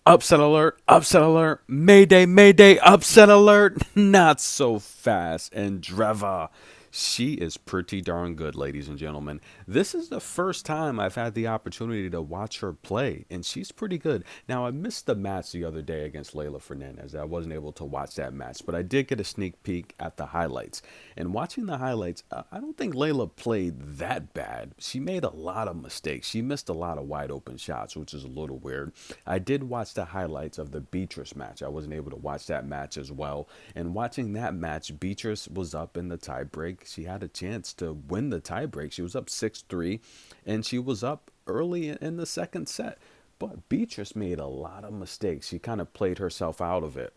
Upset alert, mayday, mayday, upset alert. Not so fast, Andreeva. She is pretty darn good, ladies and gentlemen. This is the first time I've had the opportunity to watch her play, and she's pretty good. Now, I missed the match the other day against Leylah Fernandez. I wasn't able to watch that match, but I did get a sneak peek at the highlights. And watching the highlights, I don't think Leylah played that bad. She made a lot of mistakes. She missed a lot of wide open shots, which is a little weird. I did watch the highlights of the Beatrice match. I wasn't able to watch that match as well. And watching that match, Beatrice was up in the tiebreak. She had a chance to win the tiebreak. She was up 6-3, and she was up early in the second set. But Beatrice made a lot of mistakes. She kind of played herself out of it.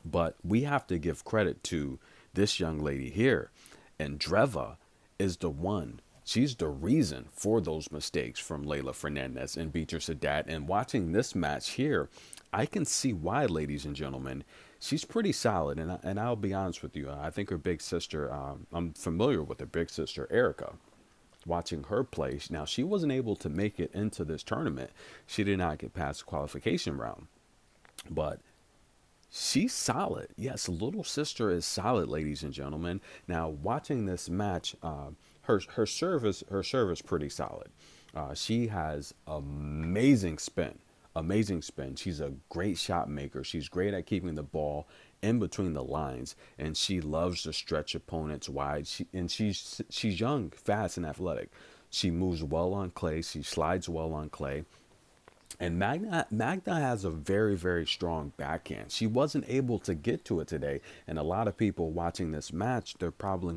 But we have to give credit to this young lady here. Andreeva is the one. She's the reason for those mistakes from Leylah Fernandez and Beatrice Haddad. And watching this match here, I can see why, ladies and gentlemen. She's pretty solid. And I'll be honest with you. I think her big sister, I'm familiar with her big sister, Erica. Watching her play. Now, she wasn't able to make it into this tournament. She did not get past the qualification round. But she's solid. Yes, little sister is solid, ladies and gentlemen. Now, watching this match, her service pretty solid. She has amazing spin. She's a great shot maker. She's great at keeping the ball in between the lines, and she loves to stretch opponents wide. She's young, fast, and athletic. She moves well on clay. She slides well on clay. And Magda has a very, very strong backhand. She wasn't able to get to it today, and a lot of people watching this match, they're probably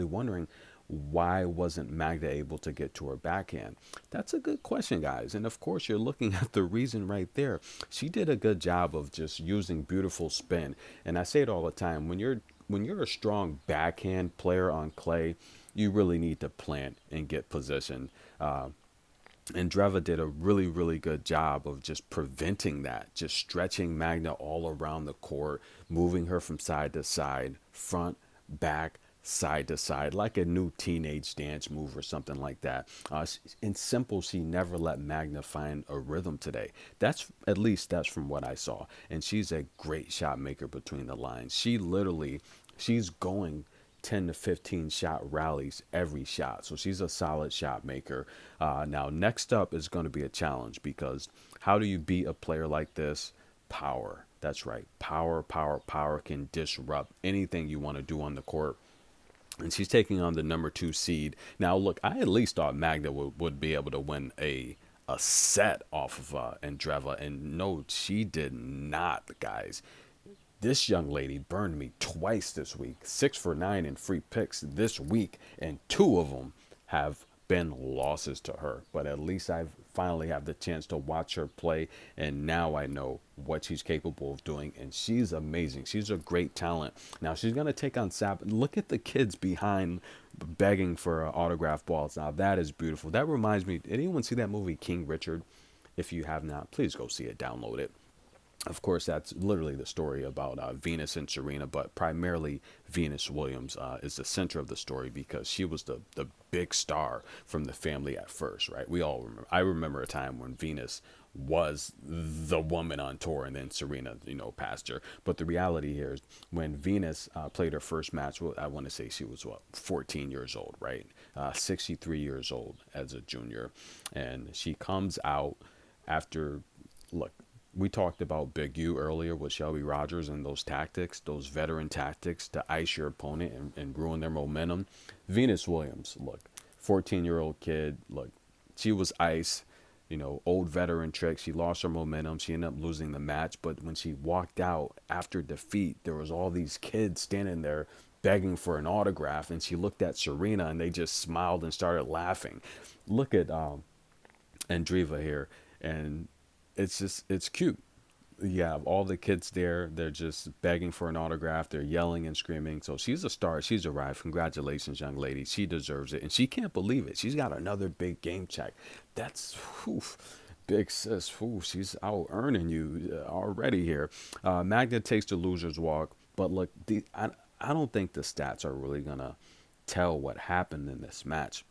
wondering why wasn't Magda able to get to her backhand. That's a good question, guys. And of course, you're looking at the reason right there. She did a good job of just using beautiful spin. And I say it all the time, when you're a strong backhand player on clay, you really need to plant and get position. And Dreva did a really, really good job of just preventing that, just stretching Magna all around the court, moving her from side to side, front, back, side to side, like a new teenage dance move or something like that. In simple, she never let Magna find a rhythm today. That's from what I saw. And she's a great shot maker between the lines. She's going 10 to 15 shot rallies every shot. So she's a solid shot maker. Now, next up is going to be a challenge because how do you beat a player like this? Power. That's right. Power, power, power can disrupt anything you want to do on the court. And she's taking on the number 2 seed. Now, look, I at least thought Magda would be able to win a set off of Andreeva. And no, she did not, guys. This young lady burned me twice this week. 6 for 9 in free picks this week, and 2 of them have been losses to her. But at least I've finally have the chance to watch her play, and now I know what she's capable of doing, and she's amazing. She's a great talent. Now she's gonna take on Sap. Look at the kids behind begging for autograph balls. Now that is beautiful. That reminds me. Did anyone see that movie King Richard? If you have not, please go see it. Download it. Of course, that's literally the story about Venus and Serena, but primarily Venus Williams is the center of the story because she was the big star from the family at first, right? We all remember. I remember a time when Venus was the woman on tour and then Serena, passed her. But the reality here is when Venus played her first match, well, I want to say she was, 14 years old, right? 63 years old as a junior. And she comes out after, look, we talked about Big U earlier with Shelby Rogers and those tactics, those veteran tactics to ice your opponent and ruin their momentum. Venus Williams, look, 14-year-old kid, look, she was ice, old veteran trick. She lost her momentum. She ended up losing the match. But when she walked out after defeat, there was all these kids standing there begging for an autograph. And she looked at Serena and they just smiled and started laughing. Look at Andreeva here. And it's cute. You have all the kids there. They're just begging for an autograph. They're yelling and screaming. So she's a star. She's arrived. Congratulations, young lady. She deserves it. And she can't believe it. She's got another big game check. That's big sis. She's out earning you already here. Magda takes the loser's walk. But look, I don't think the stats are really going to tell what happened in this match.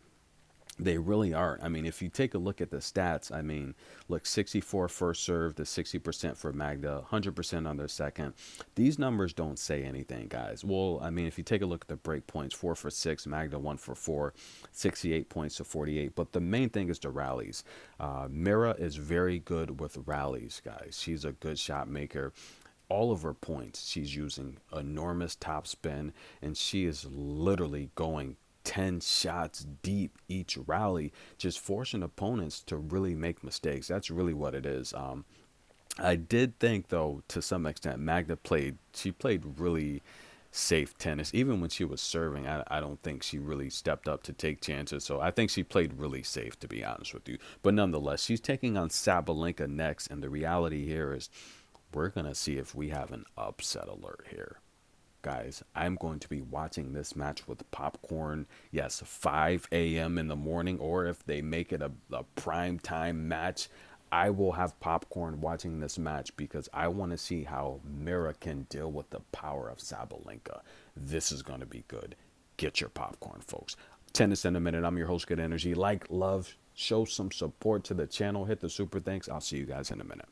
They really aren't. I mean, if you take a look at the stats, I mean, look, 64 first serve to 60% for Magda, 100% on their second. These numbers don't say anything, guys. Well, I mean, if you take a look at the break points, 4 for 6, Magda 1 for 4, 68 points to 48. But the main thing is the rallies. Mirra is very good with rallies, guys. She's a good shot maker. All of her points, she's using enormous top spin, and she is literally going 10 shots deep each rally, just forcing opponents to really make mistakes. That's really what it is. I did think, though, to some extent, she played really safe tennis. Even when she was serving, I don't think she really stepped up to take chances. So I think she played really safe, to be honest with you. But nonetheless, she's taking on Sabalenka next. And the reality here is we're going to see if we have an upset alert here. Guys, I'm going to be watching this match with popcorn. Yes, 5 a.m. in the morning, or if they make it a prime time match, I will have popcorn watching this match because I want to see how Mirra can deal with the power of Sabalenka. This is going to be good. Get your popcorn, folks. Tennis in a minute. I'm your host, Good Energy. Like, love, show some support to the channel. Hit the super thanks. I'll see you guys in a minute.